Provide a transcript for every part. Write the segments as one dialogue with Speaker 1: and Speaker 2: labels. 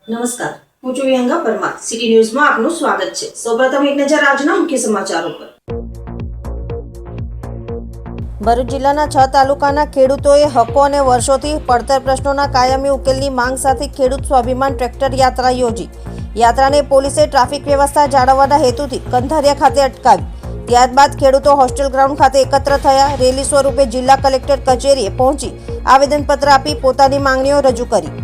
Speaker 1: નમસ્કાર, હું છું વિહંગા પરમાર. સિટી ન્યૂઝમાં આપનું સ્વાગત છે. સૌપ્રથમ એક નજર આજના મુખ્ય સમાચારો પર.
Speaker 2: ભરૂચ જિલ્લાના 6 તાલુકાના ખેડૂતોએ હકો અને વર્ષોથી પડતર પ્રશ્નોના કાયમી ઉકેલની માંગ સાથે ખેડૂત સ્વાભિમાન ટ્રેક્ટર યાત્રા યોજી. યાત્રાને પોલીસે ટ્રાફિક વ્યવસ્થા જાળવવાના હેતુથી કંથારિયા ખાતે અટકાવી. ત્યારબાદ ખેડૂતો હોસ્ટેલ ગ્રાઉન્ડ ખાતે એકત્ર થયા. રેલી સ્વરૂપે જિલ્લા કલેક્ટર કચેરીએ પહોંચી આવેદનપત્ર આપી પોતાની માંગણીઓ રજૂ કરી.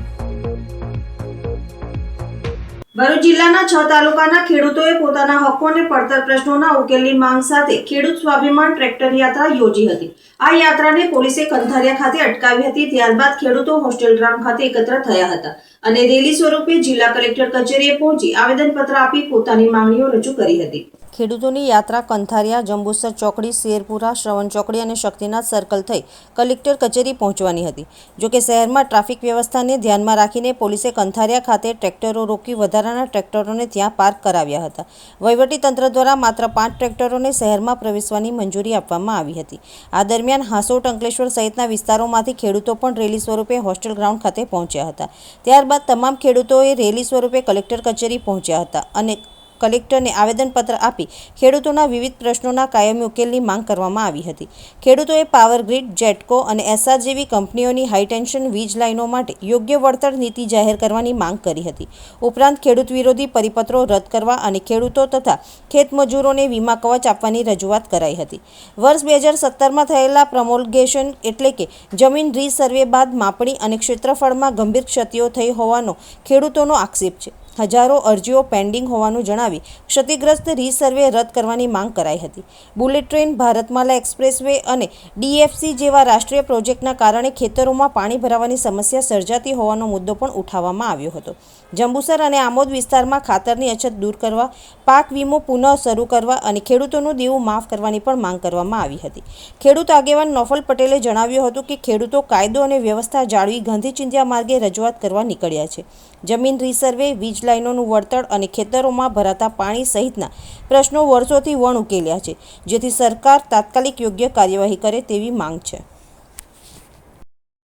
Speaker 1: ભરૂચ જિલ્લાના 6 તાલુકાના ખેડૂતોએ પોતાના હકો અને પડતર પ્રશ્નોના ઉકેલની માંગ સાથે ખેડૂત સ્વાભિમાન ટ્રેક્ટર યાત્રા યોજી હતી. આ યાત્રાને પોલીસે કંથારિયા ખાતે અટકાવી હતી. ત્યારબાદ ખેડૂતો હોસ્ટેલ ગ્રાઉન્ડ ખાતે એકત્ર થયા હતા અને રેલી સ્વરૂપે જિલ્લા કલેક્ટર કચેરીએ પહોંચી આવેદનપત્ર આપી પોતાની માંગણીઓ રજૂ કરી હતી.
Speaker 2: ખેડૂતોની યાત્રા કંથારિયા, જંબુસર ચોકડી, શેરપુરા, શ્રવણ ચોકડી અને શક્તિનાથ સર્કલ થઈ કલેક્ટર કચેરી પહોંચવાની હતી. જોકે શહેરમાં ટ્રાફિક વ્યવસ્થાને ધ્યાનમાં રાખીને પોલીસે કંથારિયા ખાતે ટ્રેક્ટરો રોકી વધારાના ટ્રેક્ટરોને ત્યાં પાર્ક કરાવ્યા હતા. વહીવટીતંત્ર દ્વારા માત્ર 5 ટ્રેક્ટરોને શહેરમાં પ્રવેશવાની મંજૂરી આપવામાં આવી હતી. આ દરમિયાન હાંસોટ, અંકલેશ્વર સહિતના વિસ્તારોમાંથી ખેડૂતો પણ રેલી સ્વરૂપે હોસ્ટેલ ગ્રાઉન્ડ ખાતે પહોંચ્યા હતા. ત્યારબાદ તમામ ખેડૂતોએ રેલી સ્વરૂપે કલેક્ટર કચેરી પહોંચ્યા હતા અને કલેક્ટરને આવેદનપત્ર આપી ખેડૂતોના વિવિધ પ્રશ્નોના કાયમી ઉકેલની માંગ કરવામાં આવી હતી. ખેડૂતોએ પાવર ગ્રીડ, જેટકો અને એસઆર જેવી કંપનીઓની હાઈટેન્શન વીજ લાઇનો માટે યોગ્ય વળતર નીતિ જાહેર કરવાની માંગ કરી હતી. ઉપરાંત ખેડૂત વિરોધી પરિપત્રો રદ કરવા અને ખેડૂતો તથા ખેતમજૂરોને વીમા કવચ આપવાની રજૂઆત કરાઈ હતી. વર્ષ 2017માં થયેલા પ્રમોલ્ગેશન એટલે કે જમીન રીસર્વે બાદ માપણી અને ક્ષેત્રફળમાં ગંભીર ક્ષતિઓ થઈ હોવાનો ખેડૂતોનો આક્ષેપ છે. હજારો અરજીઓ પેન્ડિંગ હોવાનું જણાવી ક્ષતિગ્રસ્ત રીસર્વે રદ કરવાની માંગ કરાઈ હતી. બુલેટ ટ્રેન, ભારતમાલા એક્સપ્રેસવે અને ડીએફસી જેવા રાષ્ટ્રીય પ્રોજેક્ટના કારણે ખેતરોમાં પાણી ભરાવાની સમસ્યા સર્જાતી હોવાનો મુદ્દો પણ ઉઠાવવામાં આવ્યો હતો. જંબુસર અને આમોદ વિસ્તારમાં ખાતરની અછત દૂર કરવા, પાક વીમો પુનઃ શરૂ કરવા અને ખેડૂતોનું દેવું માફ કરવાની પણ માંગ કરવામાં આવી હતી. ખેડૂત આગેવાન નોફલ પટેલે જણાવ્યું હતું કે ખેડૂતો કાયદો અને વ્યવસ્થા જાળવી ગાંધી ચિંધ્યા માર્ગે રજૂઆત કરવા નીકળ્યા છે. જમીન રીસર્વે, વીજ લાઇનોનું વળતર અને ખેતરોમાં ભરાતા પાણી સહિતના પ્રશ્નો વર્ષોથી વણ ઉકેલ્યા છે, જેથી સરકાર તાત્કાલિક યોગ્ય કાર્યવાહી કરે તેવી માંગ છે.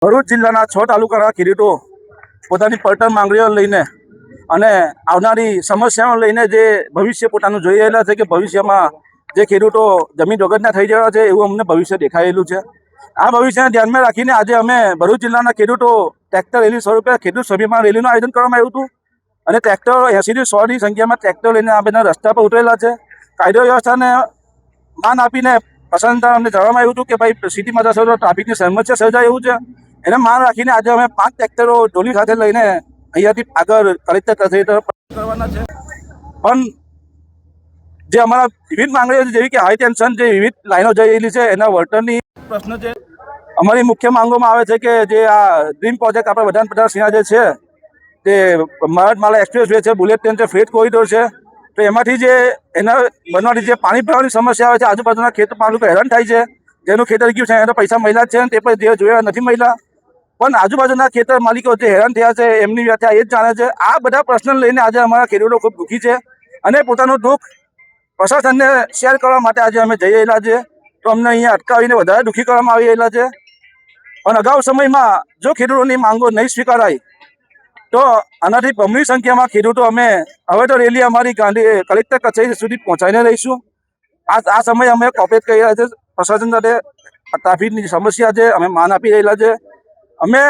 Speaker 3: ભરૂચ જિલ્લાના 6 તાલુકાના ખેડૂતો પોતાની પડતર માંગણીઓ લઈને અને આવનારી સમસ્યાઓ લઈને જે ભવિષ્ય પોતાનું જોઈ રહેલા છે કે ભવિષ્યમાં જે ખેડૂતો જમીન વગરના થઈ જવા છે એવું અમને ભવિષ્ય દેખાયેલું છે. આ ભવિષ્યને ધ્યાનમાં રાખીને આજે અમે ભરૂચ જિલ્લાના ખેડૂતો ટ્રેક્ટર રેલી સ્વરૂપે ખેડૂત સ્વાભિમાન રેલીનું આયોજન કરવામાં આવ્યું હતું અને ટ્રેક્ટર 80થી 100ની સંખ્યામાં ટ્રેક્ટર લઈને આ બધા રસ્તા પર ઉતરેલા છે. કાયદો વ્યવસ્થાને માન આપીને પસંદ અમને જણાવવામાં આવ્યું હતું કે ભાઈ સિટીમાં જશો તો ટ્રાફિકની સમસ્યા સર્જાય એવું છે. એને માન રાખીને આજે અમે 5 ટ્રેક્ટરો ડોલી સાથે લઈને અહીંયાથી આગળ કલેક્ટર કચેરી તરફ કરવાના છે. પણ જે અમારા વિવિધ માંગણીઓ છે, જેવી કે હાઈ ટેન્શન જે વિવિધ લાઈનો જઈ રહેલી છે એના વળતરની પ્રશ્ન છે. અમારી મુખ્ય માંગોમાં આવે છે કે જે આ ડ્રીમ પ્રોજેક્ટ આપણા વડાપ્રધાન શ્રીના જે છે તે ભારતમાલા એક્સપ્રેસવે છે, બુલેટ ટ્રેન છે, ફ્રેટ કોરિડોર છે, તો એમાંથી જે એના બનવાની જે પાણી ભરવાની સમસ્યા આવે છે, આજુબાજુના ખેતરમાં લોકો હેરાન થાય છે. જેનું ખેતર ગયું છે એના પૈસા મળ્યા છે તે પણ જે જોયા નથી મળ્યા. પણ આજુબાજુના ખેતર માલિકો જે હેરાન થયા છે એમની વ્યાખ્યા એ જ જાણે છે. આ બધા પ્રશ્નો લઈને આજે અમારા ખેડૂતો ખૂબ દુઃખી છે અને પોતાનું દુઃખ પ્રશાસનને શેર કરવા માટે આજે અમે જઈ રહેલા છે. તો અમને અહીંયા અટકાવીને વધારે દુઃખી કરવામાં આવી રહેલા છે. અને અગાઉ સમયમાં જો ખેડૂતોની માંગો નહીં સ્વીકારાય તો આનાથી બમણી સંખ્યામાં ખેડૂતો અમે હવે તો રેલી અમારી ગાંધી કલેક્ટર કચેરી સુધી પહોંચાડીને રહીશું. આ સમયે અમે કોપરેટ કરી રહ્યા છે પ્રશાસન સાથે. ટ્રાફિકની સમસ્યા છે, અમે માન આપી રહેલા છે. અમે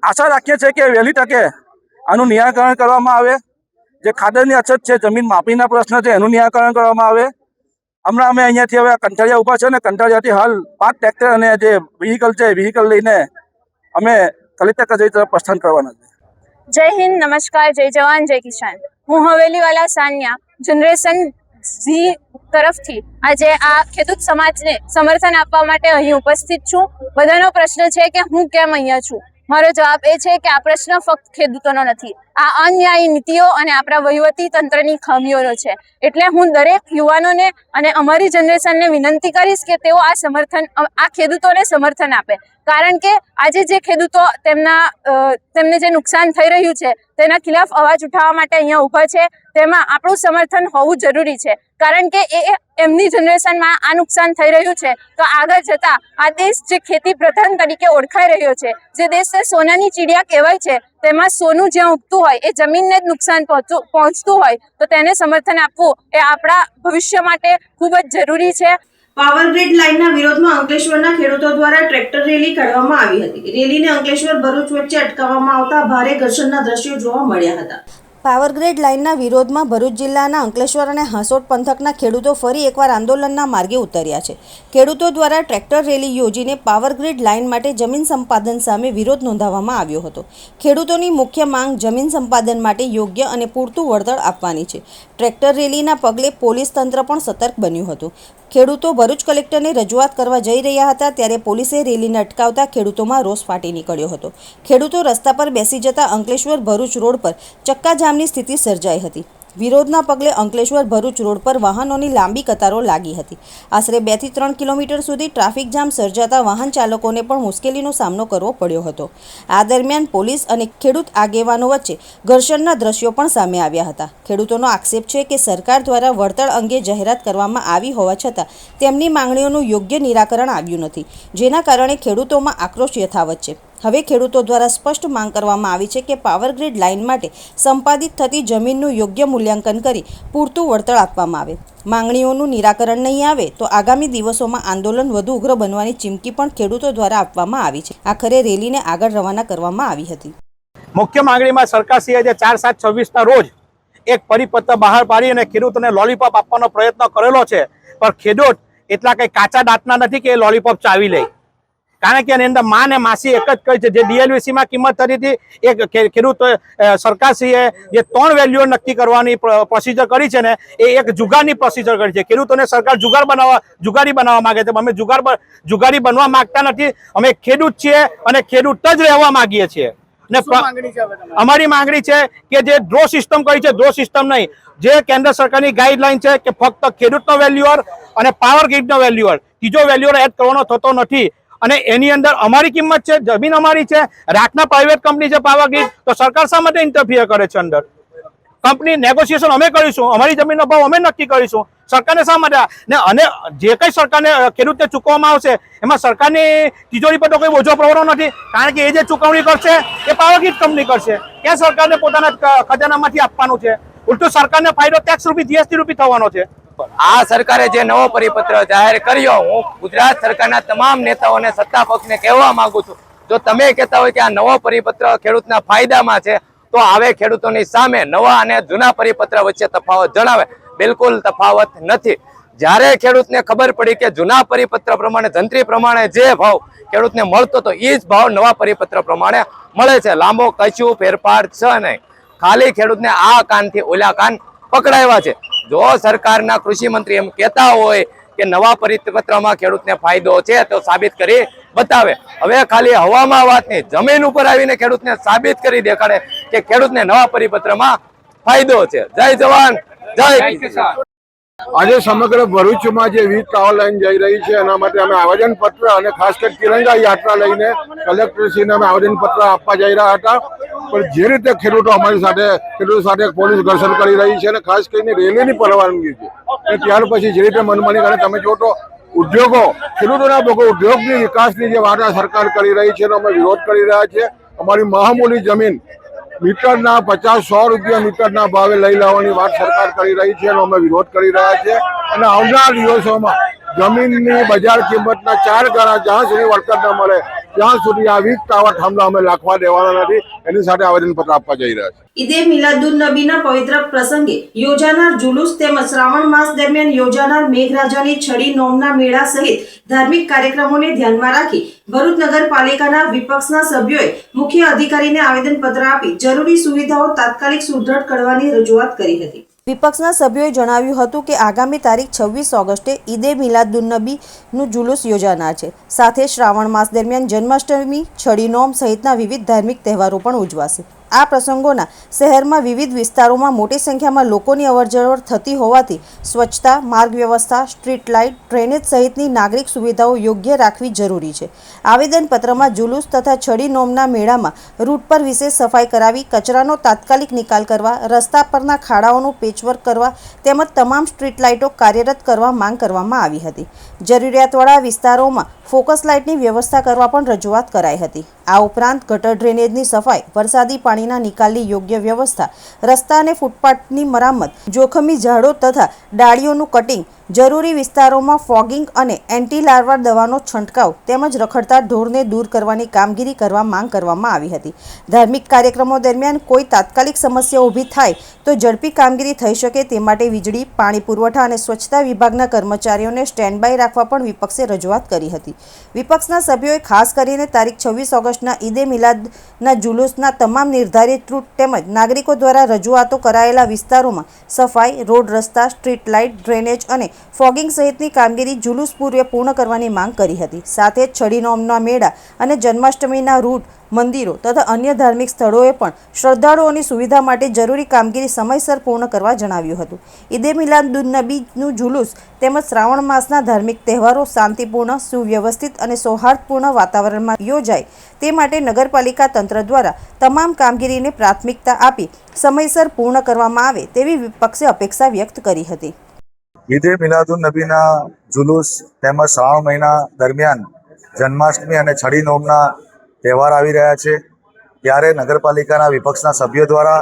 Speaker 3: આશા રાખીએ છીએ કે વહેલી તકે આનું નિરાકરણ કરવામાં આવે. જે ખાતરની અછત છે, જમીન માપીના પ્રશ્ન છે, એનું નિરાકરણ કરવામાં આવે. હમણાં અમે અહીંયાથી હવે કંટાળિયા ઊભા છે ને કંટાળિયાથી હાલ 5 ટ્રેક્ટર અને જે વ્હીકલ છે વ્હીકલ લઈને અમે કલેક્ટર કચેરી તરફ પ્રસ્થાન કરવાના છે.
Speaker 4: જય હિન્દ, નમસ્કાર, જય જવાન, જય કિસાન. હું હવેલીવાલા સાનિયા જનરેશન ઝી તરફથી આજે આ ખેડૂત સમાજને સમર્થન આપવા માટે અહીં ઉપસ્થિત છું. બધાનો પ્રશ્ન છે કે હું કેમ અહીંયા છું. મારો જવાબ એ છે કે આ પ્રશ્ન ફક્ત ખેડૂતોનો નથી, આ અન્યાયી નીતિઓ અને આપણા વહીવટી તંત્રની ખામીઓનો છે. એટલે હું દરેક યુવાનોને અને અમારી જનરેશનને વિનંતી કરીશ કે તેઓ આ ખેડૂતોને સમર્થન આપે. કારણ કે આજે જે ખેડૂતો તેમને જે નુકસાન થઈ રહ્યું છે તેના ખિલાફ અવાજ ઉઠાવવા માટે અહીંયા ઊભા છે, તેમાં આપણું સમર્થન હોવું જરૂરી છે. કારણ કે એમની જનરેશનમાં આ નુકસાન થઈ રહ્યું છે તો આગળ જતા આ દેશ જે ખેતી પ્રધાન તરીકે ઓળખાઈ રહ્યો છે, જે દેશ સોનાની ચીડિયા કહેવાય છે, તેમાં સોનું જ્યાં ઉગતું હોય એ જમીનને જ નુકસાન પહોંચતું હોય તો તેને સમર્થન આપવું એ આપણા ભવિષ્ય માટે ખૂબ જ જરૂરી છે.
Speaker 1: પાવર ગ્રીડ લાઇનના વિરોધમાં અંકલેશ્વરના ખેડૂતો દ્વારા ટ્રેક્ટર રેલી કાઢવામાં આવી હતી. રેલીને અંકલેશ્વર ભરૂચ વચ્ચે અટકાવવામાં આવતા ભારે ઘર્ષણના દ્રશ્યો જોવા મળ્યા હતા.
Speaker 2: પાવર ગ્રીડ લાઇનના વિરોધમાં ભરૂચ જિલ્લાના અંકલેશ્વર અને હાંસોટ પંથકના ખેડૂતો ફરી એકવાર આંદોલનના માર્ગે ઉતર્યા છે. ખેડૂતો દ્વારા ટ્રેક્ટર રેલી યોજીને પાવર ગ્રીડ લાઇન માટે જમીન સંપાદન સામે વિરોધ નોંધાવવામાં આવ્યો હતો. ખેડૂતોની મુખ્ય માંગ જમીન સંપાદન માટે યોગ્ય અને પૂરતું વળતર આપવાની છે. ટ્રેક્ટર રેલીના પગલે પોલીસ તંત્ર પણ સતર્ક બન્યું હતું. ખેડૂતો ભરૂચ કલેક્ટરને રજૂઆત કરવા જઈ રહ્યા હતા ત્યારે પોલીસે રેલીને અટકાવતા ખેડૂતોમાં રોષ ફાટી નીકળ્યો હતો. ખેડૂતો રસ્તા પર બેસી જતા અંકલેશ્વર ભરૂચ રોડ પર ચક્કાજામની સ્થિતિ સર્જાઈ હતી. વિરોધના પગલે અંકલેશ્વર ભરૂચ રોડ પર વાહનોની લાંબી કતારો લાગી હતી. આશરે 2 થી 3 કિલોમીટર સુધી ટ્રાફિક જામ સર્જાતા વાહન ચાલકોને પણ મુશ્કેલીનો સામનો કરવો પડ્યો હતો. આ દરમિયાન પોલીસ અને ખેડૂત આગેવાનો વચ્ચે ઘર્ષણના દ્રશ્યો પણ સામે આવ્યા હતા. ખેડૂતોનો આક્ષેપ છે કે સરકાર દ્વારા વળતર અંગે જાહેરાત કરવામાં આવી હોવા છતાં તેમની માંગણીઓનું યોગ્ય નિરાકરણ આવ્યું નથી, જેના કારણે ખેડૂતોમાં આક્રોશ યથાવત છે. હવે ખેડૂતો દ્વારા સ્પષ્ટ માંગ કરવામાં આવી છે કે પાવર ગ્રીડ લાઇન માટે સંપાદિત થતી જમીનનું યોગ્ય મૂલ્યાંકન કરી પૂરતું વળતર આપવામાં આવે. માંગણીઓનું નિરાકરણ નહીં આવે તો આગામી દિવસોમાં આંદોલન વધુ ઉગ્ર બનવાની ચીમકી પણ ખેડૂતો દ્વારા આપવામાં આવી છે. આખરે રેલીને આગળ રવાના કરવામાં આવી હતી.
Speaker 5: મુખ્ય માંગણીમાં સરકારશ્રીએ જે 4/7/26ના રોજ એક પરિપત્ર બહાર પાડી અને ખેડૂતોને લોલીપોપ આપવાનો પ્રયત્ન કરેલો છે, પણ ખેડૂત એટલા કંઈ કાચા દાંતના નથી કે એ લોલીપોપ ચાવી લે. કારણ કે એની અંદર માં ને માસી એક જ કહી છે. જે DLVCમાં કિંમત થતી હતી એ ખેડૂત સરકારશ્રીએ જે 3 વેલ્યુઓ નક્કી કરવાની પ્રોસિજર કરી છે ને એ એક જુગારની પ્રોસિજર કરી છે. ખેડૂતોને સરકાર જુગારી બનાવવા માંગે છે. અમે જુગારી બનવા માંગતા નથી. અમે ખેડૂત છીએ અને ખેડૂત જ રહેવા માંગીએ છીએ. અમારી માંગણી છે કે જે ડ્રો સિસ્ટમ કરી છે, ડ્રો સિસ્ટમ નહીં, જે કેન્દ્ર સરકારની ગાઈડલાઈન છે કે ફક્ત ખેડૂતનો વેલ્યુઅર અને પાવર ગ્રીડનો વેલ્યુઅર, ત્રીજો વેલ્યુઅર એડ કરવાનો થતો નથી. અને એની અંદર અમારી કિંમત છે, જમીન અમારી છે, રાખના પ્રાઇવેટ કંપની છે પાવર ગ્રીડ, તો સરકાર શા માટે ઇન્ટરફિયર કરે છે? અંદર કંપની નેગોશિએશન અમે કરીશું, અમારી જમીનનો ભાવ અમે નક્કી કરીશું. સરકારને શા માટે? ને અને જે કંઈ સરકારને ખેડૂતને ચૂકવવામાં આવશે એમાં સરકારની તિજોરી પર તો કોઈ બોજો પડવાનો નથી, કારણ કે એ જે ચૂકવણી કરશે એ પાવર ગ્રીડ કંપની કરશે. ક્યાં સરકારને પોતાના ખજાનામાંથી આપવાનું છે? ઉલટું સરકારને ફાયદો ટેક્સ રૂપી, GST રૂપી થવાનો છે.
Speaker 6: આ સરકારે જે નવો પરિપત્ર જાહેર કર્યો, હું ગુજરાત સરકારના તમામ નેતાઓને, સત્તા પક્ષને કહેવા માંગુ છું, જો તમે કહેતા હોય કે આ નવો પરિપત્ર ખેડૂતના ફાયદામાં છે તો આવે ખેડૂતોની સામે નવા અને જૂના પરિપત્ર વચ્ચે તફાવત જણાવે. બિલકુલ તફાવત નથી. જ્યારે ખેડૂતને ખબર પડી કે જૂના પરિપત્ર પ્રમાણે, જંત્રી પ્રમાણે જે ભાવ ખેડૂતને મળતો તો એ જ ભાવ નવા પરિપત્ર પ્રમાણે મળે છે. લાંબો કશું ફેરફાર છે નહીં. ખાલી ખેડૂતને આ કાનથી ઓલા કાન પકડાવ્યા છે. જો સરકારના કૃષિ મંત્રી એમ કહેતા હોય કે નવા પરિપત્રમાં ખેડૂતને ફાયદો છે તો સાબિત કરી બતાવે. હવે ખાલી હવામાં વાત નહીં, જમીન ઉપર આવીને ખેડૂતને સાબિત કરી દેખાડે કે ખેડૂતને નવા પરિપત્રમાં ફાયદો છે. જય જવાન, જય કિસાન.
Speaker 7: આજે સમગ્ર ભરૂચમાં જે વીજ ટાવર લાઈન જઈ રહી છે એના માટે અમે આવેદનપત્ર અને ખાસ કરી તિરંગા યાત્રા લઈને કલેક્ટરશ્રીને અમે આવેદનપત્ર આપવા જઈ રહ્યા હતા. પણ જે રીતે ખેડૂતો અમારી સાથે પોલીસ ઘર્ષણ કરી રહી છે અને ખાસ કરીને રેલીની પરવાનગી છે અને ત્યાર પછી જે રીતે મનમાની કરે, તમે જો તો ઉદ્યોગો, ખેડૂતોના ઉદ્યોગની વિકાસની જે વાર્તા સરકાર કરી રહી છે એનો અમે વિરોધ કરી રહ્યા છીએ. અમારી મહામૂલી જમીન મીટરના 50-100 રૂપિયા મીટરના ભાવે લઈ લાવવાની વાત સરકાર કરી રહી છે એનો અમે વિરોધ કરી રહ્યા છીએ. અને આવનાર દિવસોમાં જમીનની બજાર કિંમતના 4 ગણા જ્યાં સુધી વળતર ન મળે ત્યાં સુધી આ વીજ ટાવર થાંભલા અમે લાખવા દેવાના નથી. એની સાથે આવેદનપત્ર આપવા જઈ રહ્યા છે.
Speaker 1: ઈદે મિલાદુન નબીના પવિત્ર પ્રસંગે યોજાનાર જુલુસ તેમજ શ્રાવણ માસ દરમિયાન યોજાનાર મેઘરાજાની છડી નોમના મેળા સહિત ધાર્મિક કાર્યક્રમોને ધ્યાનમાં રાખી ભરૂચ નગરપાલિકાના વિપક્ષના સભ્યોએ મુખ્ય અધિકારીને આવેદનપત્ર આપી જરૂરી સુવિધાઓ તાત્કાલિક સુદૃઢ કરવાની રજૂઆત કરી હતી.
Speaker 2: વિપક્ષના સભ્યોએ જણાવ્યું હતું કે આગામી તારીખ 26 ઓગસ્ટે ઈદે મિલાદુન્નબીનું જુલુસ યોજાનાર છે. સાથે શ્રાવણ માસ દરમિયાન જન્માષ્ટમી, છડી નોમ સહિતના વિવિધ ધાર્મિક તહેવારો પણ ઉજવાશે. આ પ્રસંગોના શહેરમાં વિવિધ વિસ્તારોમાં મોટી સંખ્યામાં લોકોની અવરજવર થતી હોવાથી સ્વચ્છતા, માર્ગ વ્યવસ્થા, સ્ટ્રીટ લાઇટ, ડ્રેનેજ સહિતની નાગરિક સુવિધાઓ યોગ્ય રાખવી જરૂરી છે. આવેદનપત્રમાં જુલુસ તથા છડી નોમના મેળામાં રૂટ પર વિશેષ સફાઈ કરાવી, કચરાનો તાત્કાલિક નિકાલ કરવા, રસ્તા પરના ખાડાઓનું પેચવર્ક કરવા તેમજ તમામ સ્ટ્રીટ લાઇટો કાર્યરત કરવા માંગ કરવામાં આવી હતી. જરૂરિયાતવાળા વિસ્તારોમાં ફોકસ લાઇટની વ્યવસ્થા કરવા પણ રજૂઆત કરાઈ હતી. આ ઉપરાંત ગટર ડ્રેનેજની સફાઈ, વરસાદી પાણી પાણીના નિકાલની યોગ્ય વ્યવસ્થા, રસ્તા અને ફૂટપાથની મરામત, જોખમી ઝાડો તથા ડાળીઓનું કટિંગ, જરૂરી વિસ્તારોમાં ફોગિંગ અને એન્ટી લાર્વા દવાનો છંટકાવ તેમજ રખડતા ઢોરને દૂર કરવાની કામગીરી કરવા માંગ કરવામાં આવી હતી. ધાર્મિક કાર્યક્રમો દરમિયાન કોઈ તાત્કાલિક સમસ્યા ઊભી થાય તો ઝડપી કામગીરી થઈ શકે તે માટે વીજળી, પાણી પુરવઠા અને સ્વચ્છતા વિભાગના કર્મચારીઓને સ્ટેન્ડ બાય રાખવા પણ વિપક્ષે રજૂઆત કરી હતી. વિપક્ષના સભ્યોએ ખાસ કરીને તારીખ 26 ઓગસ્ટના ઈદે મિલાદના જુલુસના તમામ નિર્ધારિત રૂટ તેમજ નાગરિકો દ્વારા રજૂઆતો કરાયેલા વિસ્તારોમાં સફાઈ, રોડ રસ્તા, સ્ટ્રીટ લાઇટ, ડ્રેનેજ અને ફોગિંગ સહિતની કામગીરી જુલુસ પૂર્વે પૂર્ણ કરવાની માંગ કરી હતી. સાથે જ છડી નોમના મેળા અને જન્માષ્ટમીના રૂટ, મંદિરો તથા અન્ય ધાર્મિક સ્થળોએ પણ શ્રદ્ધાળુઓની સુવિધા માટે જરૂરી કામગીરી સમયસર પૂર્ણ કરવા જણાવ્યું હતું. ઈદે મિલાદુન્નબીનું જુલુસ તેમજ શ્રાવણ માસના ધાર્મિક તહેવારો શાંતિપૂર્ણ, સુવ્યવસ્થિત અને સૌહાર્દપૂર્ણ વાતાવરણમાં યોજાય તે માટે નગરપાલિકા તંત્ર દ્વારા તમામ કામગીરીને પ્રાથમિકતા આપી સમયસર પૂર્ણ કરવામાં આવે તેવી વિપક્ષે અપેક્ષા વ્યક્ત કરી હતી.
Speaker 8: ઈદે મિલાદુન્નબીના જુલુસ તેમજ શ્રાવણ મહિના દરમિયાન જન્માષ્ટમી અને છડી નોમના તહેવાર આવી રહ્યા છે, ત્યારે નગરપાલિકાના વિપક્ષના સભ્યો દ્વારા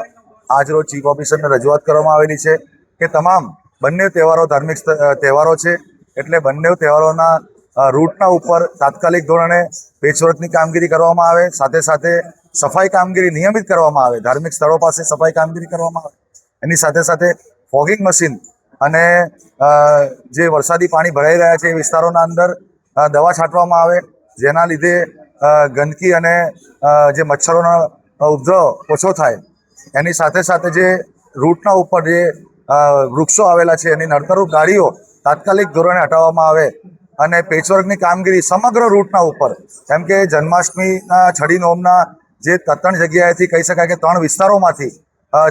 Speaker 8: આજરોજ ચીફ ઓફિસરને રજૂઆત કરવામાં આવેલી છે કે તમામ બંને તહેવારો ધાર્મિક તહેવારો છે, એટલે બંને તહેવારોના રૂટના ઉપર તાત્કાલિક ધોરણે પેચવર્કની કામગીરી કરવામાં આવે, સાથે સાથે સફાઈ કામગીરી નિયમિત કરવામાં આવે, ધાર્મિક સ્થળો પાસે સફાઈ કામગીરી કરવામાં આવે, એની સાથે સાથે ફોગિંગ મશીન અને જે વરસાદી પાણી ભરાઈ રહ્યા છે એ વિસ્તારોના અંદર દવા છાંટવામાં આવે, જેના લીધે ગંદકી અને જે મચ્છરોનો ઉપદ્રવ ઓછો થાય. એની સાથે સાથે જે રૂટના ઉપર જે વૃક્ષો આવેલા છે એની નડતરરૂપ ડાળીઓ તાત્કાલિક ધોરણે હટાવવામાં આવે અને પેચવર્કની કામગીરી સમગ્ર રૂટના ઉપર, કેમ કે જન્માષ્ટમીના છડી નોમના જે 3 જગ્યાએથી કહી શકાય કે 3 વિસ્તારોમાંથી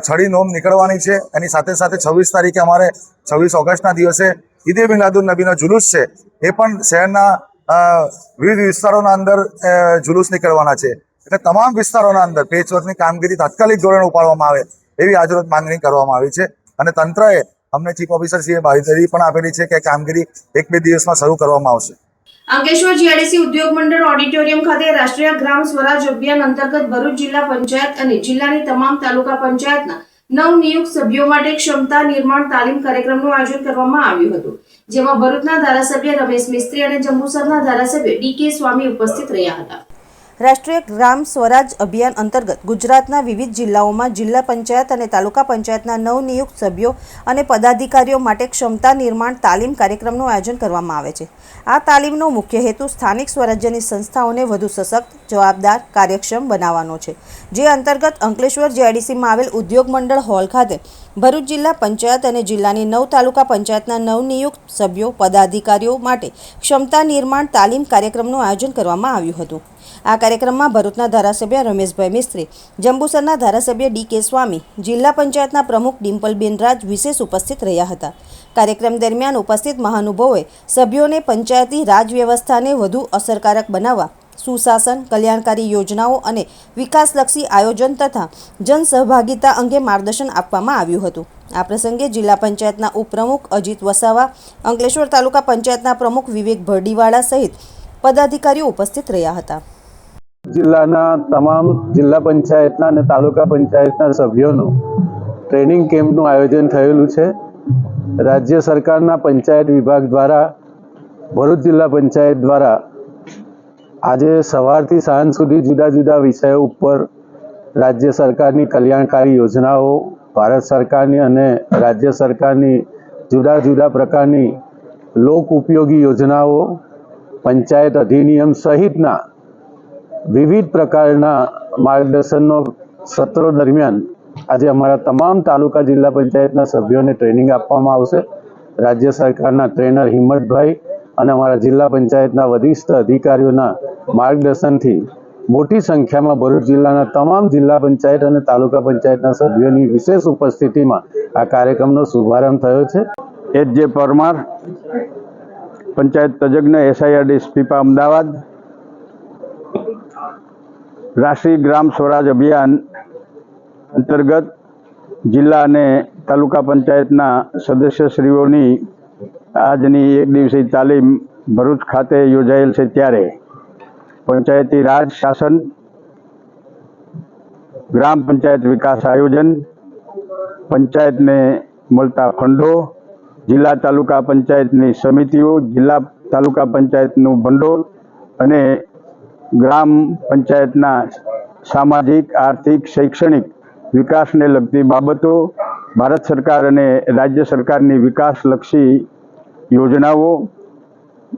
Speaker 8: છડી નોમ નીકળવાની છે. એની સાથે સાથે 26 તારીખે અમારે 26 ઓગસ્ટના દિવસે ઈદે મિલાદુન્નબીનો જુલુસ છે, એ પણ શહેરના વિવિધ વિસ્તારોના અંદર જુલુસ નીકળવાના છે. એટલે તમામ વિસ્તારોના અંદર પેચવર્કની કામગીરી તાત્કાલિક ધોરણે ઉપાડવામાં આવે એવી આજરોજ માંગણી કરવામાં આવી છે અને તંત્રએ અમને ચીફ ઓફિસરશ્રીએ બાંહેધરી પણ આપેલી છે કે કામગીરી 1-2 દિવસમાં શરૂ કરવામાં આવશે.
Speaker 1: અંકલેશ્વર જીઆઈડીસી ઉદ્યોગ મંડળ ઓડિટોરિયમ ખાતે રાષ્ટ્રીય ગ્રામ સ્વરાજ અભિયાન અંતર્ગત ભરૂચ જિલ્લા પંચાયત અને જિલ્લાની તમામ તાલુકા પંચાયતના નવનિયુક્ત સભ્યો માટે ક્ષમતા નિર્માણ તાલીમ કાર્યક્રમનું આયોજન કરવામાં આવ્યું હતું, જેમાં ભરૂચના ધારાસભ્ય રમેશ મિસ્ત્રી અને જંબુસરના ધારાસભ્ય ડીકે સ્વામી ઉપસ્થિત રહ્યા હતા.
Speaker 2: રાષ્ટ્રીય ગ્રામ સ્વરાજ અભિયાન અંતર્ગત ગુજરાતના વિવિધ જિલ્લાઓમાં જિલ્લા પંચાયત અને તાલુકા પંચાયતના નવનિયુક્ત સભ્યો અને પદાધિકારીઓ માટે ક્ષમતા નિર્માણ તાલીમ કાર્યક્રમનું આયોજન કરવામાં આવે છે. આ તાલીમનો મુખ્ય હેતુ સ્થાનિક સ્વરાજ્યની સંસ્થાઓને વધુ સશક્ત, જવાબદાર, કાર્યક્ષમ બનાવવાનો છે, જે અંતર્ગત અંકલેશ્વર જીઆઈડીસીમાં આવેલ ઉદ્યોગ મંડળ હોલ ખાતે ભરૂચ જિલ્લા પંચાયત અને જિલ્લાની 9 તાલુકા પંચાયતના નવનિયુક્ત સભ્યો, પદાધિકારીઓ માટે ક્ષમતા નિર્માણ તાલીમ કાર્યક્રમનું આયોજન કરવામાં આવ્યું હતું. આ કાર્યક્રમમાં ભરૂચના ધારાસભ્ય રમેશભાઈ મિસ્ત્રી, જંબુસરના ધારાસભ્ય ડીકે સ્વામી, જિલ્લા પંચાયતના પ્રમુખ ડિમ્પલબેન રાજ વિશેષ ઉપસ્થિત રહ્યા હતા. કાર્યક્રમ દરમિયાન ઉપસ્થિત મહાનુભાવોએ સભ્યોને પંચાયતી રાજ વ્યવસ્થાને વધુ અસરકારક બનાવવા, સુશાસન, કલ્યાણકારી યોજનાઓ અને વિકાસલક્ષી આયોજન તથા જનસહભાગિતા અંગે માર્ગદર્શન આપવામાં આવ્યું હતું. આ પ્રસંગે જિલ્લા પંચાયતના ઉપપ્રમુખ અજીત વસાવા, અંકલેશ્વર તાલુકા પંચાયતના પ્રમુખ વિવેક ભરડીવાળા સહિત પદાધિકારીઓ ઉપસ્થિત રહ્યા હતા.
Speaker 9: જિલ્લાના તમામ જિલ્લા પંચાયતના અને તાલુકા પંચાયતના સભ્યોનું ટ્રેનિંગ કેમ્પનું આયોજન થયેલું છે. રાજ્ય સરકારના પંચાયત વિભાગ દ્વારા ભરૂચ જિલ્લા પંચાયત દ્વારા આજે સવારથી સાંજ સુધી જુદા જુદા વિષયો ઉપર રાજ્ય સરકારની કલ્યાણકારી યોજનાઓ, ભારત સરકારની અને રાજ્ય સરકારની જુદા જુદા પ્રકારની લોક ઉપયોગી યોજનાઓ, પંચાયત અધિનિયમ સહિતના વિવિધ પ્રકારના માર્ગદર્શનનો સત્રો દરમિયાન આજે અમારા તમામ તાલુકા જિલ્લા પંચાયતના સભ્યોને ટ્રેનિંગ આપવામાં આવશે. રાજ્ય સરકારના ટ્રેનર હિંમતભાઈ અને અમારા જિલ્લા પંચાયતના વરિષ્ઠ અધિકારીઓના માર્ગદર્શનથી મોટી સંખ્યામાં ભરૂચ જિલ્લાના તમામ જિલ્લા પંચાયત અને તાલુકા પંચાયતના સભ્યોની વિશેષ ઉપસ્થિતિમાં આ કાર્યક્રમનો શુભારંભ થયો છે.
Speaker 10: જે પરમાર, પંચાયત તજજ્ઞ, SIRD સ્પીપા અમદાવાદ. રાષ્ટ્રીય ગ્રામ સ્વરાજ અભિયાન અંતર્ગત જિલ્લા અને તાલુકા પંચાયતના સદસ્યશ્રીઓની આજની 1 દિવસીય તાલીમ ભરૂચ ખાતે યોજાયેલ છે, ત્યારે પંચાયતી રાજ શાસન, ગ્રામ પંચાયત વિકાસ આયોજન, પંચાયતને મળતા ફંડો, જિલ્લા તાલુકા પંચાયતની સમિતિઓ, જિલ્લા તાલુકા પંચાયતનું ભંડોળ અને ગ્રામ પંચાયતના સામાજિક, આર્થિક, શૈક્ષણિક વિકાસને લગતી બાબતો, ભારત સરકાર અને રાજ્ય સરકારની વિકાસલક્ષી યોજનાઓ,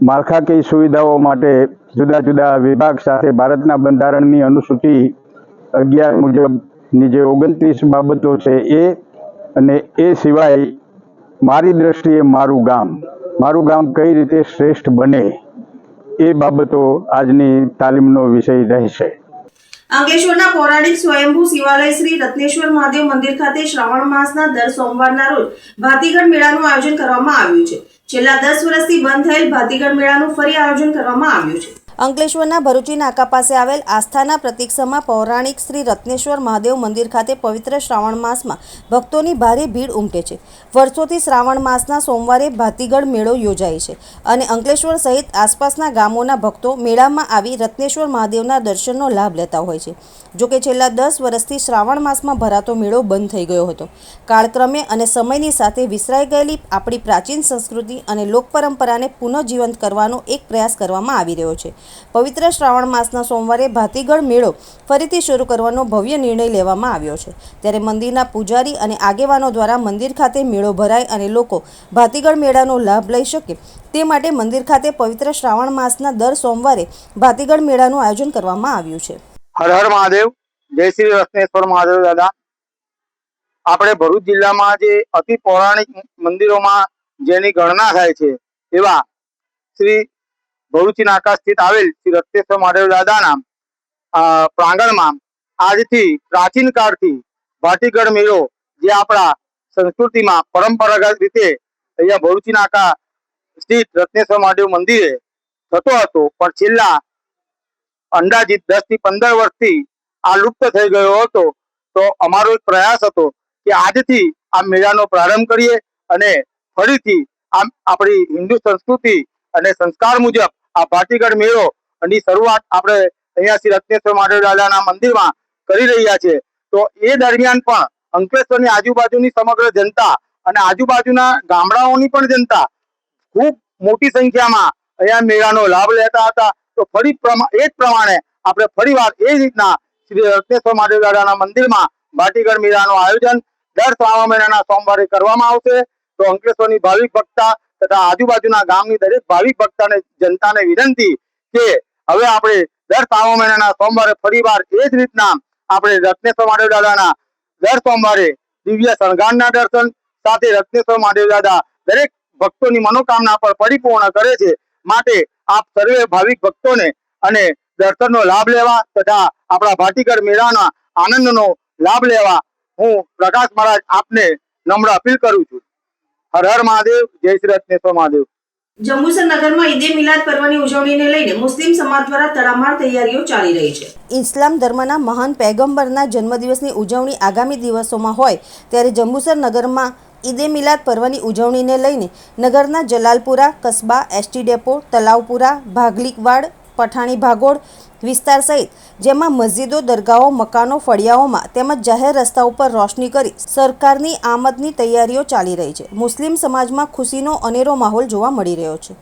Speaker 10: માળખાકીય સુવિધાઓ માટે જુદા જુદા વિભાગ સાથે ભારતના બંધારણની અનુસૂચિ 11 મુજબની જે 29 બાબતો છે એ, અને એ સિવાય મારી દ્રષ્ટિએ મારું ગામ કઈ રીતે શ્રેષ્ઠ બને એ બાબતો આજની તાલીમનો વિષય રહેશે.
Speaker 1: અંકલેશ્વરના પૌરાણિક સ્વયંભૂ શિવાલય શ્રી રત્નેશ્વર મહાદેવ મંદિર ખાતે શ્રાવણ માસના દર સોમવારના રોજ ભાતીગળ મેળાનું આયોજન કરવામાં આવ્યું છે. છેલ્લા 10 વર્ષથી બંધ થયેલ ભાતીગળ મેળાનું ફરી આયોજન કરવામાં આવ્યું છે.
Speaker 2: અંકલેશ્વરના ભરૂચી નાકા પાસે આવેલ આસ્થાના પ્રતીક્ષમાં પૌરાણિક શ્રી રત્નેશ્વર મહાદેવ મંદિર ખાતે પવિત્ર શ્રાવણ માસમાં ભક્તોની ભારે ભીડ ઉમટે છે. વર્ષોથી શ્રાવણ માસના સોમવારે ભાતીગળ મેળો યોજાય છે અને અંકલેશ્વર સહિત આસપાસના ગામોના ભક્તો મેળામાં આવી રત્નેશ્વર મહાદેવના દર્શનનો લાભ લેતા હોય છે. જોકે છેલ્લા 10 વર્ષથી શ્રાવણ માસમાં ભરાતો મેળો બંધ થઈ ગયો હતો. કાળક્રમે અને સમયની સાથે વિસરાઈ ગયેલી આપણી પ્રાચીન સંસ્કૃતિ અને લોક પરંપરાને પુનઃજીવંત કરવાનો એક પ્રયાસ કરવામાં આવી રહ્યો છે. પવિત્ર શ્રાવણ માસના સોમવારે ભાતીગળ મેળો ફરીથી શરૂ કરવાનો ભવ્ય નિર્ણય લેવામાં આવ્યો છે. ત્યારે મંદિરના પૂજારી અને આગેવાનો દ્વારા મંદિર ખાતે મેળો ભરાય અને લોકો ભાતીગળ મેળાનો લાભ લઈ શકે તે માટે મંદિર ખાતે પવિત્ર શ્રાવણ માસના દર સોમવારે ભાતીગળ મેળાનું આયોજન કરવામાં આવ્યું છે.
Speaker 5: હર હર મહાદેવ, જય શ્રી રત્નેશ્વર મહાદેવ દાદા. આપણે ભરૂચ જિલ્લામાં જે અતિ પૌરાણિક મંદિરોમાં જેની ગણના થાય છે એવા શ્રી ભરૂચી નાકા સ્થિત આવેલ શ્રી રત્નેશ્વર મહાદેવ દાદાના પ્રાંગણમાં આજથી પ્રાચીન કાળથી ભાતીગળ મેળો જે આપણા સંસ્કૃતિમાં પરંપરાગત રીતે અહીંયા ભરૂચી નાકા સ્થિત રત્નેશ્વર મહાદેવ મંદિરે થતો હતો, પણ છેલ્લા અંદાજિત 10 થી 15 વર્ષથી આ લુપ્ત થઈ ગયો હતો. તો અમારો એક પ્રયાસ હતો કે આજથી આ મેળાનો પ્રારંભ કરીએ અને ફરીથી આપણી હિન્દુ સંસ્કૃતિ અને સંસ્કાર મુજબ આ ભાતીગળ મેળો ની શરૂઆત આપણે અહીંયા શ્રી રત્નેશ્વર મહાદેવ દાદાના મંદિરમાં કરી રહ્યા છે. તો એ દરમિયાન પણ અંકલેશ્વરની આજુબાજુની સમગ્ર જનતા અને આજુબાજુના ગામડાઓની પણ જનતા ખૂબ મોટી સંખ્યામાં અહીંયા મેળાનો લાભ લેતા હતા. તો ફરી એ જ પ્રમાણે આપણે ફરીવાર એ રીતના શ્રી રત્નેશ્વર મહાદેવ દાદાના મંદિરમાં ભાતીગળ મેળાનું આયોજન દર શ્રાવણ મહિનાના સોમવારે કરવામાં આવશે. તો અંકલેશ્વરની ભાવિક ભક્તા તથા આજુબાજુના ગામની દરેક ભાવિક ભક્તાને જનતાને વિનંતી કે હવે આપણે દર શ્રાવણ મહિનાના સોમવારે ફરીવાર એ જ રીતના આપણે રત્નેશ્વર મહાદેવ દાદાના દર સોમવારે દિવ્ય શણગારના દર્શન સાથે રત્નેશ્વર મહાદેવ દાદા દરેક ભક્તોની મનોકામના પર પરિપૂર્ણ કરે છે. માટે આપ સર્વે ભાવિક ભક્તોને અને દર્શનનો લાભ લેવા તથા આપણા ભાતીગળ મેળાના આનંદનો લાભ લેવા હું પ્રકાશ મહારાજ આપને નમ્ર અપીલ કરું છું. હર હર મહાદેવ, જય શ્રી રત્નેશ્વર મહાદેવ.
Speaker 1: જંબુસર નગરમાં ઈદે મિલાદ પર્વની ઉજવણીને લઈને મુસ્લિમ સમાજ દ્વારા તડામાર તૈયારીઓ ચાલી રહી છે.
Speaker 2: ઇસ્લામ ધર્મના મહાન પૈગંબરના જન્મદિવસની ઉજવણી આગામી દિવસોમાં હોય ત્યારે જંબુસર નગરમાં ઈદે મિલાદ પર્વની ઉજવણીને લઈને નગરના જલાલપુરા, કસ્બા, એસટી ડેપો, તલાવપુરા, ભાગલીકવાડ, પઠાણી ભાગોળ વિસ્તાર સહિત જેમાં મસ્જિદો, દરગાહો, મકાનો, ફળિયાઓમાં તેમજ જાહેર રસ્તા ઉપર રોશની કરી સરકારની આમદની તૈયારીઓ ચાલી રહી છે. મુસ્લિમ સમાજમાં ખુશીનો અનેરો માહોલ જોવા મળી રહ્યો છે.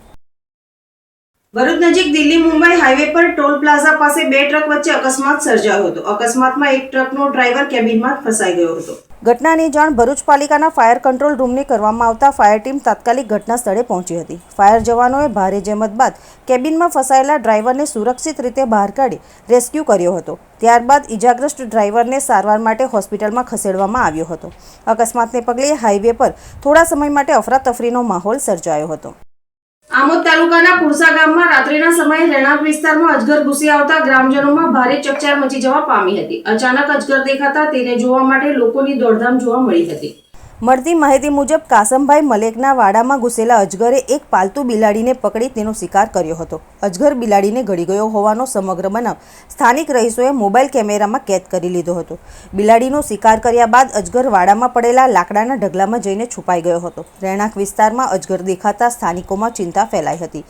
Speaker 1: ભરૂચ નજીક દિલ્હી મુંબઈ હાઈવે પર ટોલ પ્લાઝા પાસે 2 ટ્રક વચ્ચે અકસ્માત સર્જાયો હતો. અકસ્માતમાં એક ટ્રકનો ડ્રાઈવર કેબિનમાં જ ફસાઈ ગયો હતો. ઘટનાની જાણ ભરૂચ પાલિકાના ફાયર કંટ્રોલ રૂમને કરવામાં આવતા ફાયર ટીમ તાત્કાલિક ઘટના સ્થળે પહોંચી હતી. ફાયર જવાનોએ ભારે જહેમત બાદ કેબિનમાં ફસાયેલા ડ્રાઈવરને સુરક્ષિત રીતે બહાર કાઢી રેસ્ક્યુ કર્યો હતો. ત્યારબાદ ઈજાગ્રસ્ત ડ્રાઈવરને સારવાર માટે હોસ્પિટલમાં ખસેડવામાં આવ્યો હતો. અકસ્માતને પગલે હાઈવે પર થોડા સમય માટે અફરાતફરીનો માહોલ સર્જાયો હતો. આમોદ તાલુકાના પુરસા ગામમાં રાત્રિના સમયે રહેણાંક વિસ્તારમાં અજગર ઘૂસી આવતા ગ્રામજનોમાં ભારે ચકચાર મચી જવા પામી હતી. અચાનક અજગર દેખાતા તેને જોવા માટે લોકોની દોડધામ જોવા મળી હતી.
Speaker 2: મળતી માહિતી મુજબ કાસમભાઈ મલેકના વાડામાં ઘૂસેલા અજગરે એક પાલતુ બિલાડીને પકડી તેનો શિકાર કર્યો હતો. અજગર બિલાડીને ગળી ગયો હોવાનો સમગ્ર બનાવ સ્થાનિક રહીશોએ મોબાઈલ કેમેરામાં કેદ કરી લીધો હતો. બિલાડીનો શિકાર કર્યા બાદ અજગર વાડામાં પડેલા લાકડાના ઢગલામાં જઈને છુપાઈ ગયો હતો. રહેણાંક વિસ્તારમાં અજગર દેખાતા સ્થાનિકોમાં ચિંતા ફેલાઈ હતી.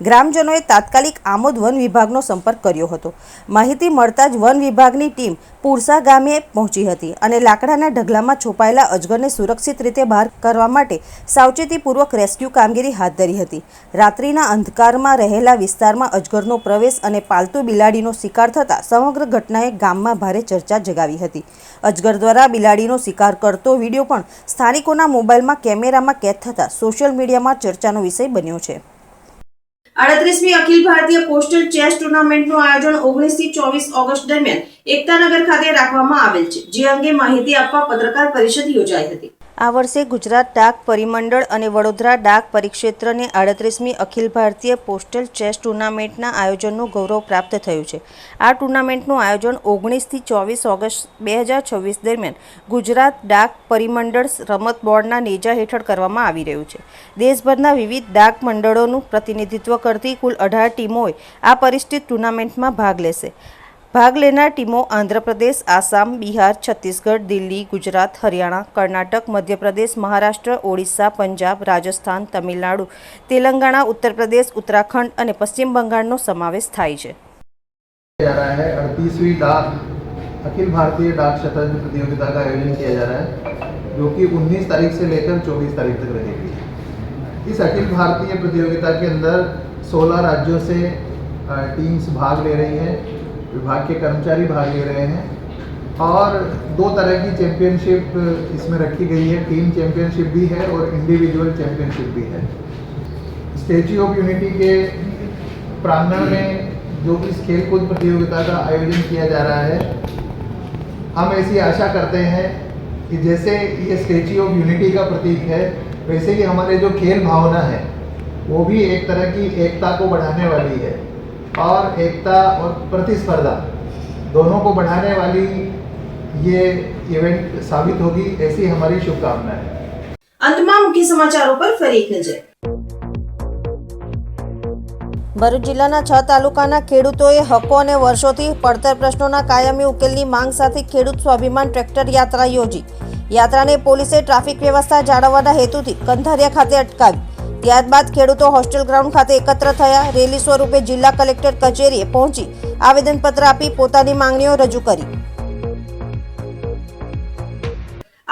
Speaker 2: ગ્રામજનોએ તાત્કાલિક આમોદ વન વિભાગનો સંપર્ક કર્યો હતો. માહિતી મળતા જ વન વિભાગની ટીમ પુરસા ગામે પહોંચી હતી અને લાકડાના ઢગલામાં છુપાયેલા અજગરને સુરક્ષિત રીતે બહાર કરવા માટે સાવચેતીપૂર્વક રેસ્ક્યુ કામગીરી હાથ ધરી હતી. રાત્રિના અંધકારમાં રહેલા વિસ્તારમાં અજગરનો પ્રવેશ અને પાલતુ બિલાડીનો શિકાર થતાં સમગ્ર ઘટનાએ ગામમાં ભારે ચર્ચા જગાવી હતી. અજગર દ્વારા બિલાડીનો શિકાર કરતો વિડીયો પણ સ્થાનિકોના મોબાઈલમાં કેમેરામાં કેદ થતાં સોશિયલ મીડિયામાં ચર્ચાનો વિષય બન્યો છે.
Speaker 1: 38મી અખિલ ભારતીય પોસ્ટલ ચેસ ટુર્નામેન્ટનું આયોજન 19 થી 24 ઓગસ્ટ દરમિયાન એકતાનગર ખાતે રાખવામાં આવેલ છે, જે અંગે માહિતી આપવા પત્રકાર પરિષદ યોજાઈ હતી.
Speaker 2: આ વર્ષે ગુજરાત ડાક પરિમંડળ અને વડોદરા ડાક પરિક્ષેત્રને 38મી અખિલ ભારતીય પોસ્ટલ ચેસ ટુર્નામેન્ટના આયોજનનું ગૌરવ પ્રાપ્ત થયું છે. આ ટુર્નામેન્ટનું આયોજન 19 થી 24 ઓગસ્ટ 2026 દરમિયાન ગુજરાત ડાક પરિમંડળ રમત બોર્ડના નેજા હેઠળ કરવામાં આવી રહ્યું છે. દેશભરના વિવિધ ડાક મંડળોનું પ્રતિનિધિત્વ કરતી કુલ 18 ટીમોએ આ પરિષ્ઠિત ટુર્નામેન્ટમાં ભાગ લેશે. ભાગ લેનાર ટીમો આંધ્રપ્રદેશ, આસામ, બિહાર, છત્તીસગઢ, દિલ્હી, ગુજરાત, હરિયાણા, કર્ણાટક, મધ્યપ્રદેશ, મહારાષ્ટ્ર, ઓડિશા, પંજાબ, રાજસ્થાન, તમિલનાડુ, તેલંગાણા, ઉત્तर પ્રદેશ, ઉત્તરાખંડ અને પશ્ચિમ બંગાળનો સમાવેશ થાય છે.
Speaker 11: जा रहा है 38वीं डाक अखिल भारतीय डाक शतरंज प्रतियोगिता का आयोजन किया जा रहा है, जो कि 19 तारीख से लेकर 24 तारीख तक रहेगी. इस अखिल भारतीय प्रतियोगिता के अंदर 16 राज्यों से टीम्स भाग ले रही हैं, विभाग के कर्मचारी भाग ले रहे हैं और दो तरह की चैंपियनशिप इसमें रखी गई है. टीम चैंपियनशिप भी है और इंडिविजुअल चैंपियनशिप भी है. स्टैच्यू ऑफ यूनिटी के प्रांगण में जो इस खेल कूद प्रतियोगिता का आयोजन किया जा रहा है, हम ऐसी आशा करते हैं कि जैसे ये स्टैच्यू ऑफ यूनिटी का प्रतीक है, वैसे ही हमारे जो खेल भावना है वो भी एक तरह की एकता को बढ़ाने वाली है और एकता और प्रतिस्पर्धा दोनों को बढ़ाने वाली ये इवेंट साबित होगी, ऐसी हमारी शुभकामनाएं है.
Speaker 1: अंतમાં મુખ્ય સમાચારો પર ફરી એક નજર.
Speaker 2: ભરૂચ જિલ્લાના 6 તાલુકાના ખેડૂતોએ હક્કો અને વર્ષોથી પડતર પ્રશ્નોના કાયમી ઉકેલની માંગ સાથે ખેડૂત સ્વાભિમાન ટ્રેક્ટર યાત્રા યોજી. યાત્રાને પોલીસે ટ્રાફિક વ્યવસ્થા જાળવવાના હેતુથી કંથારિયા ખાતે અટકાવી. ત્યારબાદ ખેડૂતો હોસ્ટેલ ગ્રાઉન્ડ ખાતે એકત્ર થયા. રેલી સ્વરૂપે જિલ્લા કલેક્ટર કચેરીએ પહોંચી આવેદનપત્ર આપી પોતાની માંગણીઓ રજૂ કરી.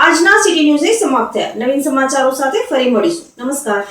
Speaker 1: આજના સિટી ન્યૂઝ સમાપ્ત થયા. નવીન સમાચારો સાથે ફરી મળીશું. નમસ્કાર.